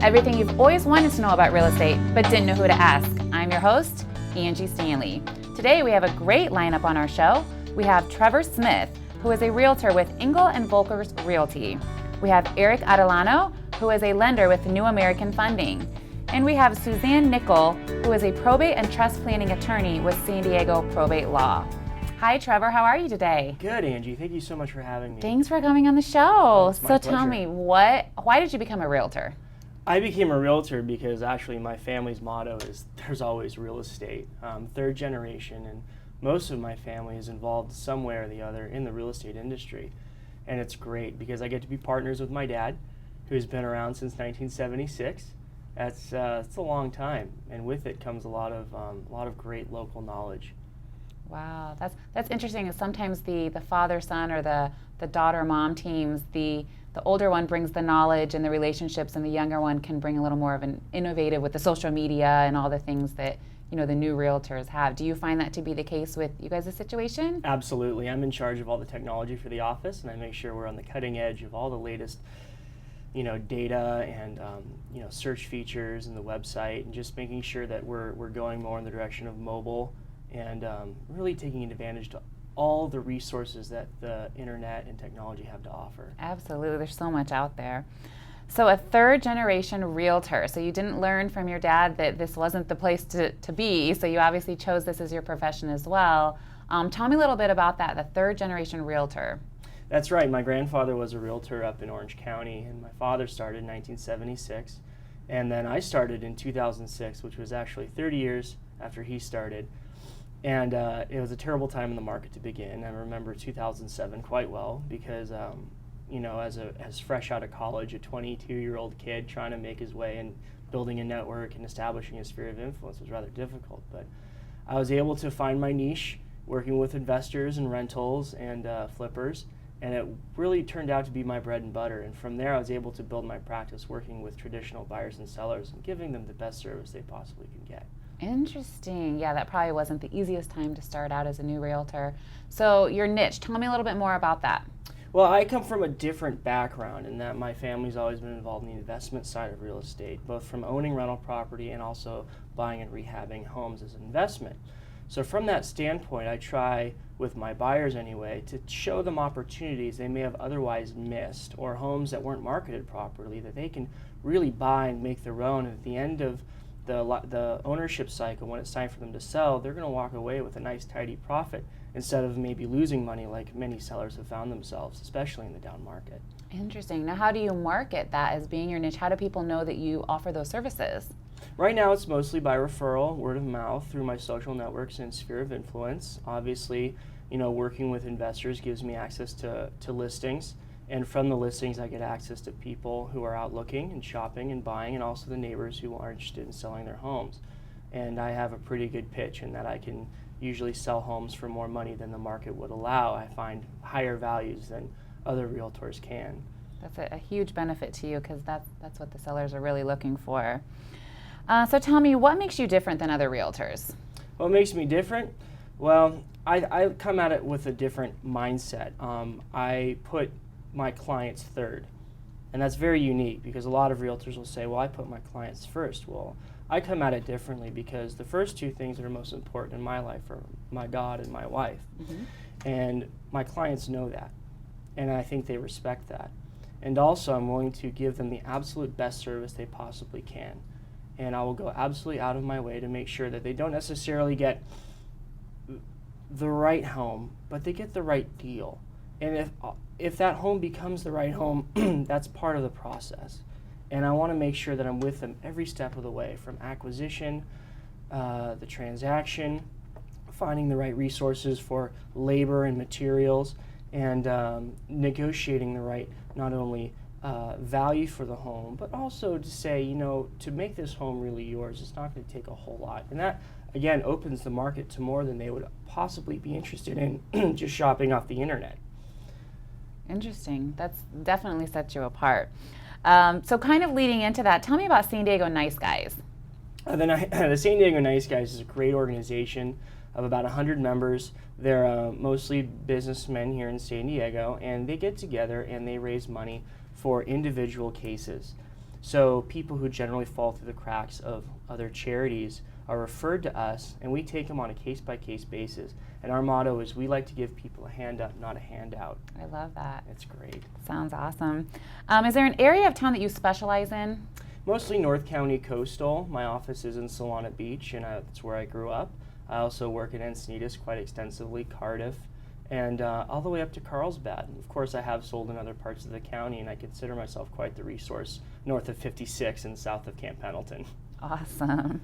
Everything you've always wanted to know about real estate, but didn't know who to ask. I'm your host, Angie Stanley. Today we have a great lineup on our show. We have Trevor Smith, who is a realtor with Engel & Volkers Realty. We have Eric Adelano, who is a lender with New American Funding. And we have Suzanne Nickel, who is a probate and trust planning attorney with San Diego Probate Law. Hi, Trevor. How are you today? Good, Angie. Thank you so much for having me. Thanks for coming on the show. It's my Tell pleasure. me, why did you become a realtor? I became a realtor because actually my family's motto is there's always real estate. Third generation, and most of my family is involved some way or the other in the real estate industry. And it's great because I get to be partners with my dad, who's been around since 1976. That's a long time, and with it comes a lot of great local knowledge. Wow, that's interesting. Sometimes the father-son or the daughter-mom teams, the older one brings the knowledge and the relationships, and the younger one can bring a little more of an innovative with the social media and all the things that the new realtors have. Do you find that to be the case with you guys' situation? Absolutely. I'm in charge of all the technology for the office, and I make sure we're on the cutting edge of all the latest data and search features and the website, and just making sure that we're going more in the direction of mobile and really taking advantage to all the resources that the internet and technology have to offer. Absolutely. There's so much out there. So a third generation realtor. So you didn't learn from your dad that this wasn't the place to be, so you obviously chose this as your profession as well. Tell me a little bit about that, the third generation realtor. That's right. My grandfather was a realtor up in Orange County, and my father started in 1976. And then I started in 2006, which was actually 30 years after he started. And it was a terrible time in the market to begin. I remember 2007 quite well because, as fresh out of college, a 22-year-old kid trying to make his way and building a network and establishing a sphere of influence was rather difficult. But I was able to find my niche working with investors and rentals and flippers. And it really turned out to be my bread and butter. And from there, I was able to build my practice working with traditional buyers and sellers and giving them the best service they possibly can get. Interesting. Yeah, that probably wasn't the easiest time to start out as a new realtor. So your niche, tell me a little bit more about that. Well, I come from a different background in that my family's always been involved in the investment side of real estate, both from owning rental property and also buying and rehabbing homes as an investment. So from that standpoint, I try, with my buyers anyway, to show them opportunities they may have otherwise missed, or homes that weren't marketed properly that they can really buy and make their own. And at the end of the ownership cycle, when it's time for them to sell, they're going to walk away with a nice tidy profit instead of maybe losing money like many sellers have found themselves, especially in the down market. Interesting. Now, how do you market that as being your niche? How do people know that you offer those services? Right now, it's mostly by referral, word of mouth, through my social networks and sphere of influence. Obviously, working with investors gives me access to listings, and from the listings, I get access to people who are out looking and shopping and buying, and also the neighbors who are interested in selling their homes. And I have a pretty good pitch in that I can usually sell homes for more money than the market would allow. I find higher values than other realtors can. That's a huge benefit to you because that's what the sellers are really looking for. So tell me, what makes you different than other realtors? What makes me different? Well, I come at it with a different mindset. I put my clients third, and that's very unique because a lot of realtors will say, well, I put my clients first. Well, I come at it differently because the first two things that are most important in my life are my God and my wife. Mm-hmm. And my clients know that, and I think they respect that. And also, I'm willing to give them the absolute best service they possibly can. And I will go absolutely out of my way to make sure that they don't necessarily get the right home, but they get the right deal. And if that home becomes the right home, that's part of the process. And I want to make sure that I'm with them every step of the way, from acquisition, the transaction, finding the right resources for labor and materials, and negotiating the right, not only value for the home, but also to say, to make this home really yours, it's not going to take a whole lot. And that, again, opens the market to more than they would possibly be interested in just shopping off the internet. Interesting. That's definitely sets you apart. So kind of leading into that, tell me about San Diego Nice Guys. The San Diego Nice Guys is a great organization. of about 100 members. They're mostly businessmen here in San Diego, and they get together and they raise money for individual cases. So people who generally fall through the cracks of other charities are referred to us, and we take them on a case-by-case basis. And our motto is, we like to give people a hand up, not a handout. I love that. It's great. Sounds awesome. Is there an area of town that you specialize in? Mostly North County coastal. My office is in Solana Beach, and that's where I grew up. I also work in Encinitas quite extensively, Cardiff, and all the way up to Carlsbad. Of course, I have sold in other parts of the county, and I consider myself quite the resource north of 56 and south of Camp Pendleton. Awesome.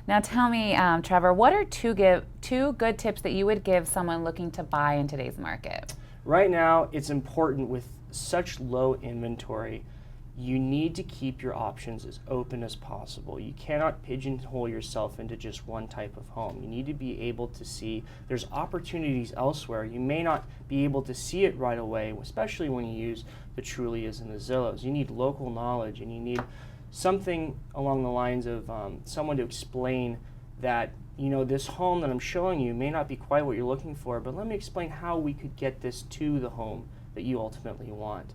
Now tell me, Trevor, what are two good tips that you would give someone looking to buy in today's market? Right now, it's important with such low inventory. You need to keep your options as open as possible. You cannot pigeonhole yourself into just one type of home. You need to be able to see there's opportunities elsewhere. You may not be able to see it right away, especially when you use the Trulias and the Zillows. You need local knowledge, and you need something along the lines of someone to explain that, you know, this home that I'm showing you may not be quite what you're looking for, but let me explain how we could get this to the home that you ultimately want.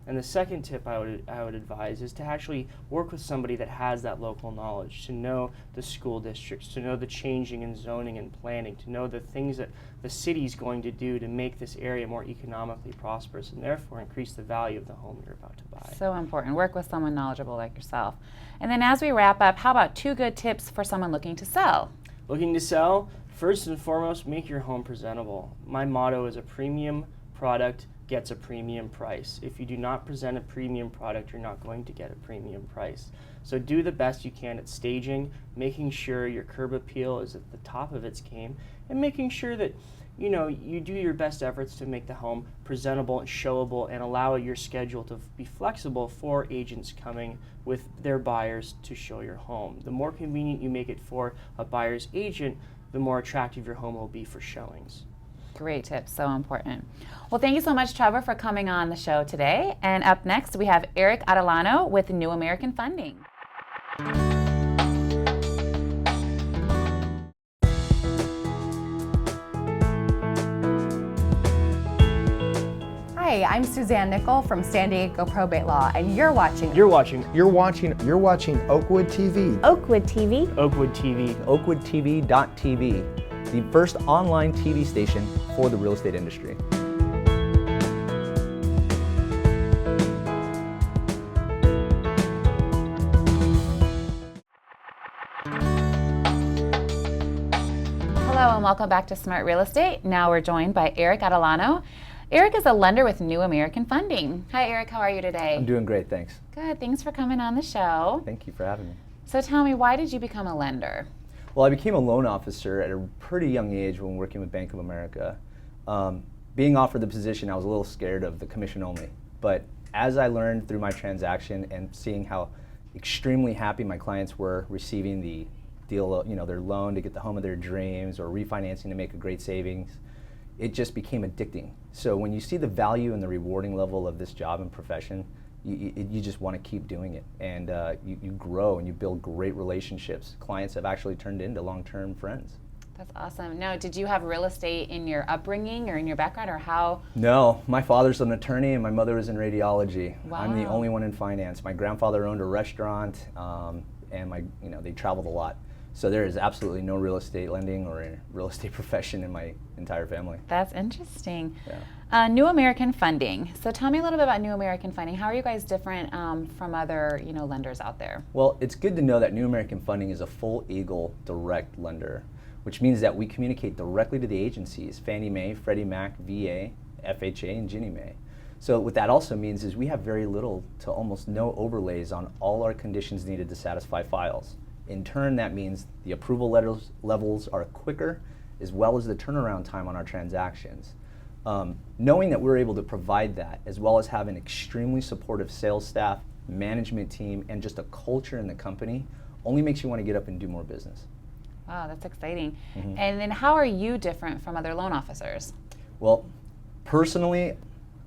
And the second tip I would advise is to actually work with somebody that has that local knowledge, to know the school districts, to know the changing in zoning and planning, to know the things that the city's going to do to make this area more economically prosperous and therefore increase the value of the home you're about to buy. So important. Work with someone knowledgeable like yourself. And then as we wrap up, how about two good tips for someone looking to sell? Looking to sell, first and foremost, make your home presentable. My motto is a premium product gets a premium price. If you do not present a premium product, you're not going to get a premium price. So do the best you can at staging, making sure your curb appeal is at the top of its game, and making sure that you do your best efforts to make the home presentable and showable and allow your schedule to be flexible for agents coming with their buyers to show your home. The more convenient you make it for a buyer's agent, the more attractive your home will be for showings. Great tips, so important. Well, thank you so much, Trevor, for coming on the show today. And up next, we have Eric Adelano with New American Funding. Hi, I'm Suzanne Nickel from San Diego Probate Law, and you're watching You're watching Oakwood TV. Oakwood TV. Oakwood TV. OakwoodTV.tv, the first online TV station for the real estate industry. Hello and welcome back to Smart Real Estate. Now we're joined by Eric Adelano. Eric is a lender with New American Funding. Hi Eric, how are you today? I'm doing great, thanks. Good, thanks for coming on the show. Thank you for having me. So tell me, why did you become a lender? Well, I became a loan officer at a pretty young age when working with Bank of America. Being offered the position, I was a little scared of the commission only. But as I learned through my transaction and seeing how extremely happy my clients were receiving the deal, their loan to get the home of their dreams or refinancing to make a great savings, it just became addicting. So when you see the value and the rewarding level of this job and profession, you just want to keep doing it, and you grow and you build great relationships. Clients have actually turned into long-term friends. That's awesome. Now, did you have real estate in your upbringing or in your background, or how? No, my father's an attorney and my mother was in radiology. Wow. I'm the only one in finance. My grandfather owned a restaurant, and they traveled a lot. So there is absolutely no real estate lending or a real estate profession in my entire family. That's interesting. Yeah. New American Funding. So tell me a little bit about New American Funding. How are you guys different from other lenders out there? Well, it's good to know that New American Funding is a full Eagle direct lender, which means that we communicate directly to the agencies, Fannie Mae, Freddie Mac, VA, FHA, and Ginnie Mae. So what that also means is we have very little to almost no overlays on all our conditions needed to satisfy files. In turn, that means the approval levels are quicker, as well as the turnaround time on our transactions. Knowing that we're able to provide that, as well as have an extremely supportive sales staff, management team, and just a culture in the company, only makes you want to get up and do more business. Wow, that's exciting. Mm-hmm. And then how are you different from other loan officers? Well, personally,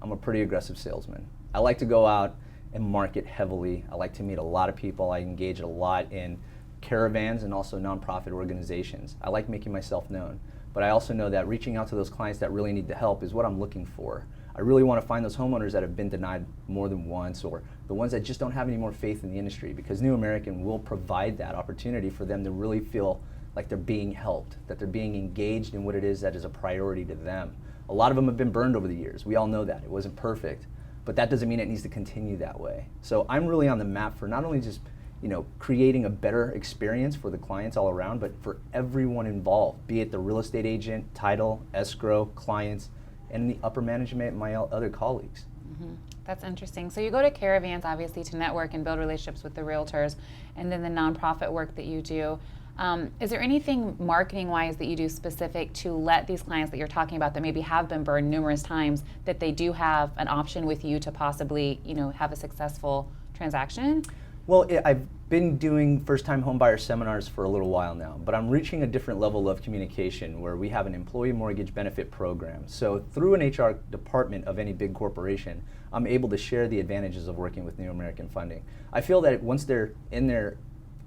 I'm a pretty aggressive salesman. I like to go out and market heavily. I like to meet a lot of people. I engage a lot in caravans and also nonprofit organizations. I like making myself known, but I also know that reaching out to those clients that really need the help is what I'm looking for. I really want to find those homeowners that have been denied more than once, or the ones that just don't have any more faith in the industry, because New American will provide that opportunity for them to really feel like they're being helped, that they're being engaged in what it is that is a priority to them. A lot of them have been burned over the years. We all know that. It wasn't perfect, but that doesn't mean it needs to continue that way. So I'm really on the map for not only just creating a better experience for the clients all around, but for everyone involved, be it the real estate agent, title, escrow, clients, and the upper management and my other colleagues. That's interesting. So you go to caravans, obviously, to network and build relationships with the realtors, and then the nonprofit work that you do. Is there anything marketing-wise that you do specific to let these clients that you're talking about that maybe have been burned numerous times, that they do have an option with you to possibly, have a successful transaction? Well, I've been doing first-time homebuyer seminars for a little while now, but I'm reaching a different level of communication where we have an employee mortgage benefit program. So through an HR department of any big corporation, I'm able to share the advantages of working with New American Funding. I feel that once they're in their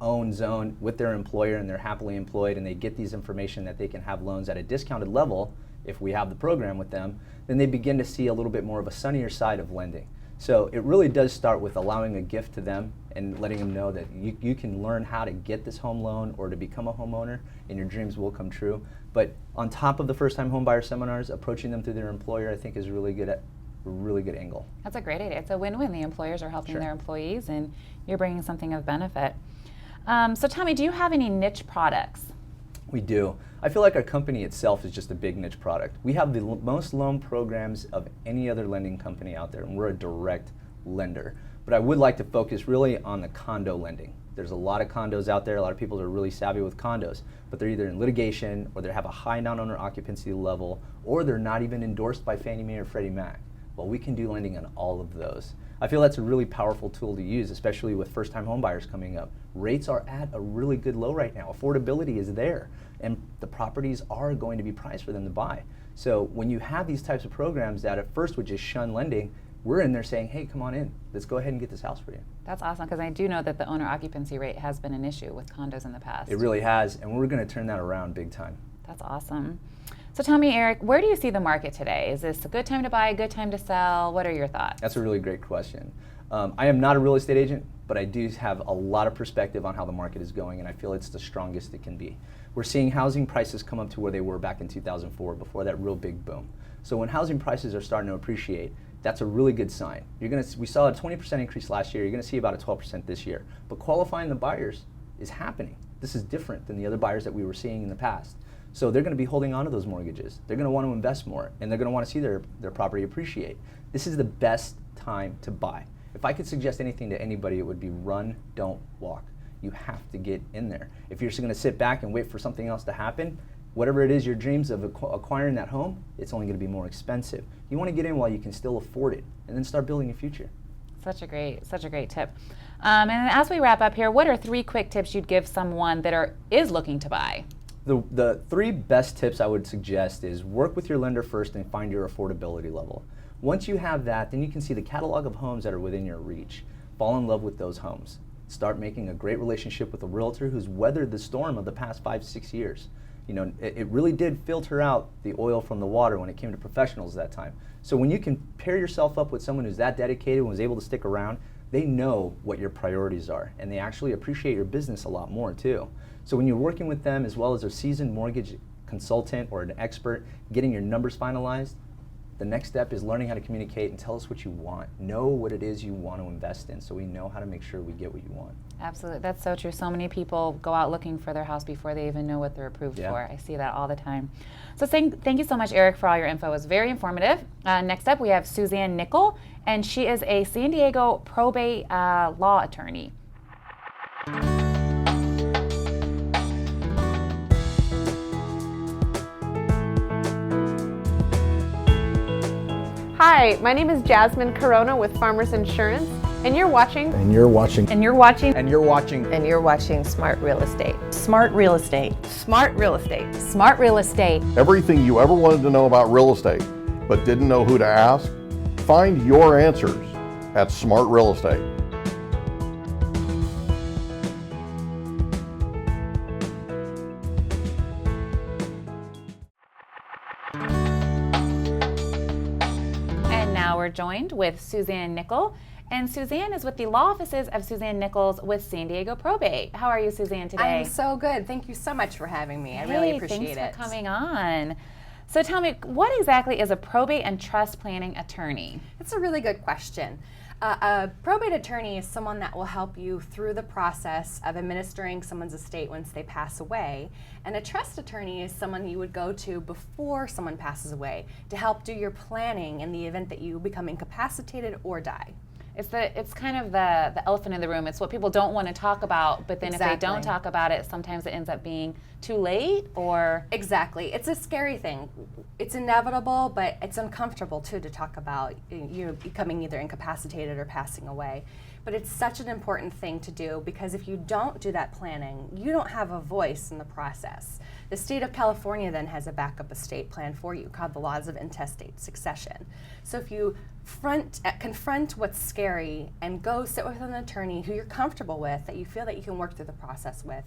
own zone with their employer and they're happily employed and they get these information that they can have loans at a discounted level, if we have the program with them, then they begin to see a little bit more of a sunnier side of lending. So it really does start with allowing a gift to them and letting them know that you can learn how to get this home loan or to become a homeowner, and your dreams will come true. But on top of the first-time homebuyer seminars, approaching them through their employer, I think is a really good angle. That's a great idea. It's a win-win. The employers are helping their employees, and you're bringing something of benefit. So tell me, do you have any niche products? We do. I feel like our company itself is just a big niche product. We have the most loan programs of any other lending company out there, and we're a direct lender. But I would like to focus really on the condo lending. There's a lot of condos out there. A lot of people are really savvy with condos, but they're either in litigation, or they have a high non-owner occupancy level, or they're not even endorsed by Fannie Mae or Freddie Mac. Well, we can do lending on all of those. I feel that's a really powerful tool to use, especially with first-time home buyers coming up. Rates are at a really good low right now. Affordability is there, and the properties are going to be priced for them to buy. So when you have these types of programs that at first would just shun lending, we're in there saying, hey, come on in. Let's go ahead and get this house for you. That's awesome, because I do know that the owner occupancy rate has been an issue with condos in the past. It really has, and we're going to turn that around big time. That's awesome. So tell me, Eric, where do you see the market today? Is this a good time to buy, a good time to sell? What are your thoughts? That's a really great question. I am not a real estate agent, but I do have a lot of perspective on how the market is going, and I feel it's the strongest it can be. We're seeing housing prices come up to where they were back in 2004, before that real big boom. So when housing prices are starting to appreciate, that's a really good sign. We saw a 20% increase last year. You're going to see about a 12% this year. But qualifying the buyers is happening. This is different than the other buyers that we were seeing in the past. So they're going to be holding on to those mortgages. They're going to want to invest more, and they're going to want to see their property appreciate. This is the best time to buy. If I could suggest anything to anybody, it would be run, don't walk. You have to get in there. If you're just going to sit back and wait for something else to happen, whatever it is your dreams of acquiring that home, it's only going to be more expensive. You want to get in while you can still afford it, and then start building your future. Such a great tip. And as we wrap up here, what are 3 quick tips you'd give someone that is looking to buy? The 3 best tips I would suggest is work with your lender first and find your affordability level. Once you have that, then you can see the catalog of homes that are within your reach. Fall in love with those homes. Start making a great relationship with a realtor who's weathered the storm of the past 5-6 years. It really did filter out the oil from the water when it came to professionals that time. So when you can pair yourself up with someone who's that dedicated and was able to stick around, they know what your priorities are, and they actually appreciate your business a lot more too. So when you're working with them, as well as a seasoned mortgage consultant or an expert, getting your numbers finalized, the next step is learning how to communicate and tell us what you want. Know what it is you want to invest in, so we know how to make sure we get what you want. Absolutely, that's so true. So many people go out looking for their house before they even know what they're approved for. I see that all the time. So thank you so much, Eric, for all your info. It was very informative. Next up, we have Suzanne Nickel, and she is a San Diego probate law attorney. Hi, my name is Jasmine Corona with Farmers Insurance, and you're watching. And you're watching. And you're watching. And you're watching. And you're watching Smart Real Estate. Smart Real Estate. Smart Real Estate. Smart Real Estate. Everything you ever wanted to know about real estate, but didn't know who to ask? Find your answers at Smart Real Estate. now we're joined with Suzanne Nickel. And Suzanne is with the law offices of Suzanne Nichols with San Diego Probate. How are you, Suzanne, today? I'm so good. Thank you so much for having me. I really appreciate it. Thanks for coming on. So tell me, what exactly is a probate and trust planning attorney? It's a really good question. A probate attorney is someone that will help you through the process of administering someone's estate once they pass away. And a trust attorney is someone you would go to before someone passes away to help do your planning in the event that you become incapacitated or die. It's kind of the elephant in the room. It's what people don't want to talk about, but then if they don't talk about it, sometimes it ends up being too late or... Exactly. It's a scary thing. It's inevitable, but it's uncomfortable too to talk about you becoming either incapacitated or passing away. But it's such an important thing to do because if you don't do that planning, you don't have a voice in the process. The state of California then has a backup estate plan for you called the Laws of Intestate Succession. So if you confront what's scary and go sit with an attorney who you're comfortable with, that you feel that you can work through the process with,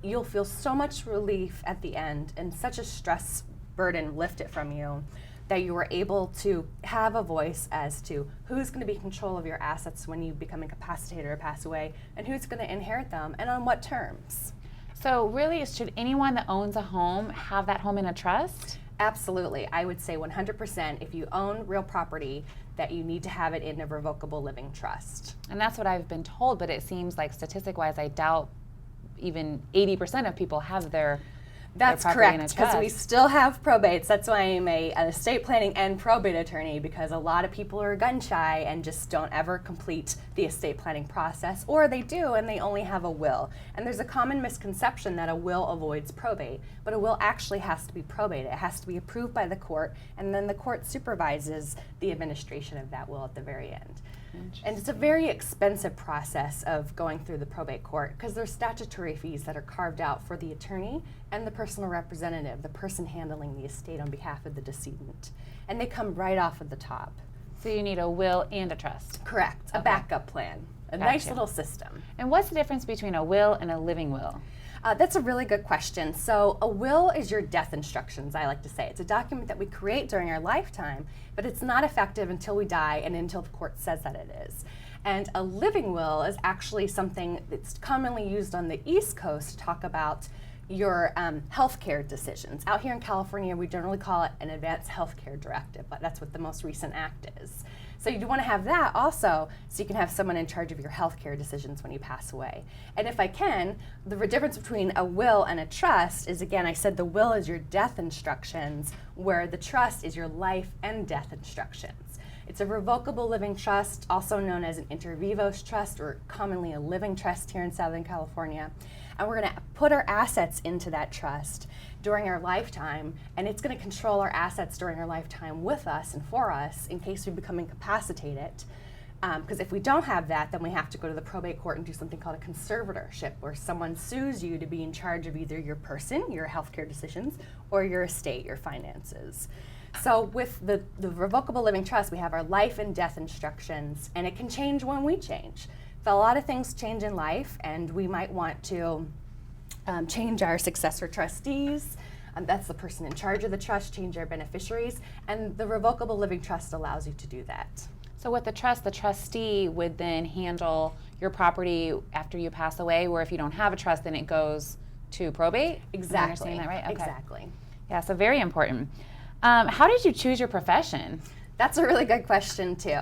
you'll feel so much relief at the end and such a stress burden lifted from you that you were able to have a voice as to who's going to be in control of your assets when you become incapacitated or pass away, and who's going to inherit them, and on what terms. So really, should anyone that owns a home have that home in a trust? Absolutely. I would say 100% if you own real property that you need to have it in a revocable living trust. And that's what I've been told, but it seems like statistic-wise, I doubt even 80% of people have their That's property in a correct, because trust. we still have probates. That's why I'm an estate planning and probate attorney, because a lot of people are gun shy and just don't ever complete the estate planning process, or they do and they only have a will. And there's a common misconception that a will avoids probate, but a will actually has to be probated. It has to be approved by the court, and then the court supervises the administration of that will at the very end. And it's a very expensive process of going through the probate court because there's statutory fees that are carved out for the attorney and the personal representative, the person handling the estate on behalf of the decedent. And they come right off of the top. So you need a will and a trust. Correct. A backup plan. A nice little system. And what's the difference between a will and a living will? That's a really good question. So a will is your death instructions, I like to say. It's a document that we create during our lifetime, but it's not effective until we die and until the court says that it is. And a living will is actually something that's commonly used on the East Coast to talk about your healthcare decisions. Out here in California, we generally call it an advanced healthcare directive, but that's what the most recent act is. So you want to have that also so you can have someone in charge of your healthcare decisions when you pass away. And if I can, the difference between a will and a trust is, again, I said the will is your death instructions, where the trust is your life and death instructions. It's a revocable living trust, also known as an inter vivos trust, or commonly a living trust here in Southern California. And we're going to put our assets into that trust during our lifetime, and it's going to control our assets during our lifetime with us and for us in case we become incapacitated. Because if we don't have that, then we have to go to the probate court and do something called a conservatorship, where someone sues you to be in charge of either your person, your healthcare decisions, or your estate, your finances. So with the revocable living trust, we have our life and death instructions, and it can change when we change. So a lot of things change in life, and we might want to change our successor trustees. That's the person in charge of the trust, change our beneficiaries, and the revocable living trust allows you to do that. So with the trust, the trustee would then handle your property after you pass away, where if you don't have a trust, then it goes to probate? Exactly. Am I understanding that right? Okay. Exactly. Yeah, so very important. How did you choose your profession? That's a really good question too.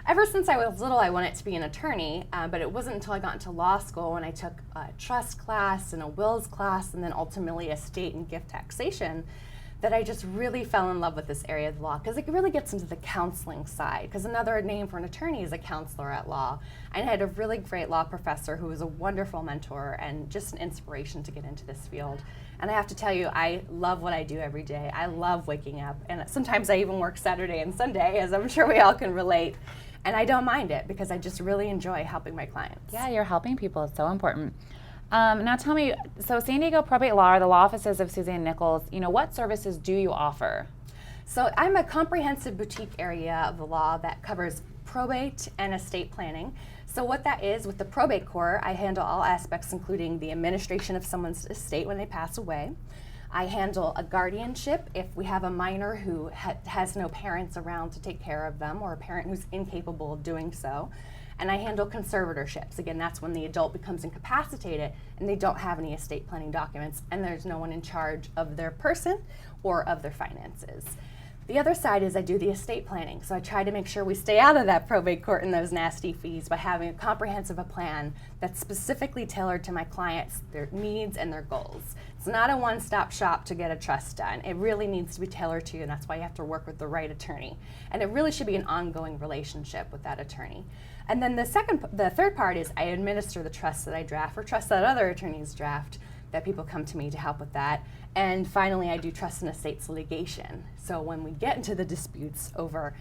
Ever since I was little, I wanted to be an attorney, but it wasn't until I got into law school when I took a trust class and a wills class and then ultimately estate and gift taxation that I just really fell in love with this area of law, because it really gets into the counseling side, because another name for an attorney is a counselor at law. And I had a really great law professor who was a wonderful mentor and just an inspiration to get into this field. And I have to tell you, I love what I do every day. I love waking up, and sometimes I even work Saturday and Sunday, as I'm sure we all can relate. And I don't mind it because I just really enjoy helping my clients. Yeah, you're helping people. It's so important. Now tell me, so San Diego Probate Law, or the law offices of Suzanne Nichols, what services do you offer? So I'm a comprehensive boutique area of the law that covers probate and estate planning. So what that is, with the probate court, I handle all aspects, including the administration of someone's estate when they pass away. I handle a guardianship if we have a minor who has no parents around to take care of them, or a parent who's incapable of doing so. And I handle conservatorships. Again, that's when the adult becomes incapacitated and they don't have any estate planning documents and there's no one in charge of their person or of their finances. The other side is I do the estate planning. So I try to make sure we stay out of that probate court and those nasty fees by having a comprehensive plan that's specifically tailored to my clients, their needs and their goals. It's not a one-stop shop to get a trust done. It really needs to be tailored to you, and that's why you have to work with the right attorney. And it really should be an ongoing relationship with that attorney. And then the third part is I administer the trusts that I draft, or trusts that other attorneys draft, that people come to me to help with that. And finally, I do trust and estates litigation. So when we get into the disputes over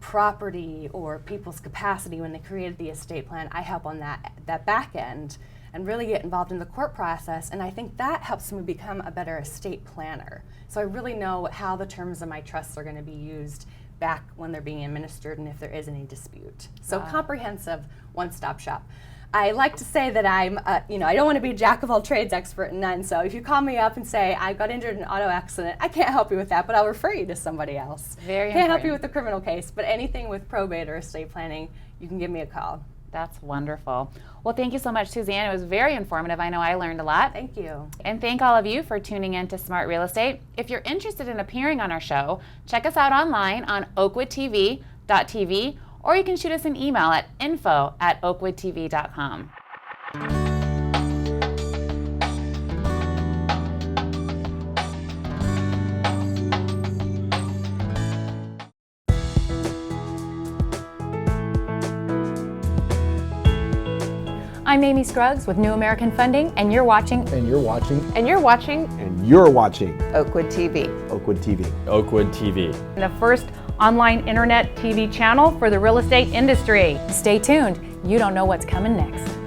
property or people's capacity when they created the estate plan, I help on that back end and really get involved in the court process. And I think that helps me become a better estate planner. So I really know how the terms of my trusts are going to be used back when they're being administered and if there is any dispute. So comprehensive, one-stop shop. I like to say that I'm, I don't want to be a jack of all trades, expert in none. So if you call me up and say, I got injured in an auto accident, I can't help you with that, but I'll refer you to somebody else. Can't help you with the criminal case, but anything with probate or estate planning, you can give me a call. That's wonderful. Well, thank you so much, Suzanne. It was very informative. I know I learned a lot. Thank you. And thank all of you for tuning in to Smart Real Estate. If you're interested in appearing on our show, check us out online on OakwoodTV.tv, or you can shoot us an email at info@OakwoodTV.com. I'm Amy Scruggs with New American Funding, and you're watching. And you're watching. And you're watching. And you're watching. Oakwood TV. Oakwood TV. Oakwood TV. The first online internet TV channel for the real estate industry. Stay tuned. You don't know what's coming next.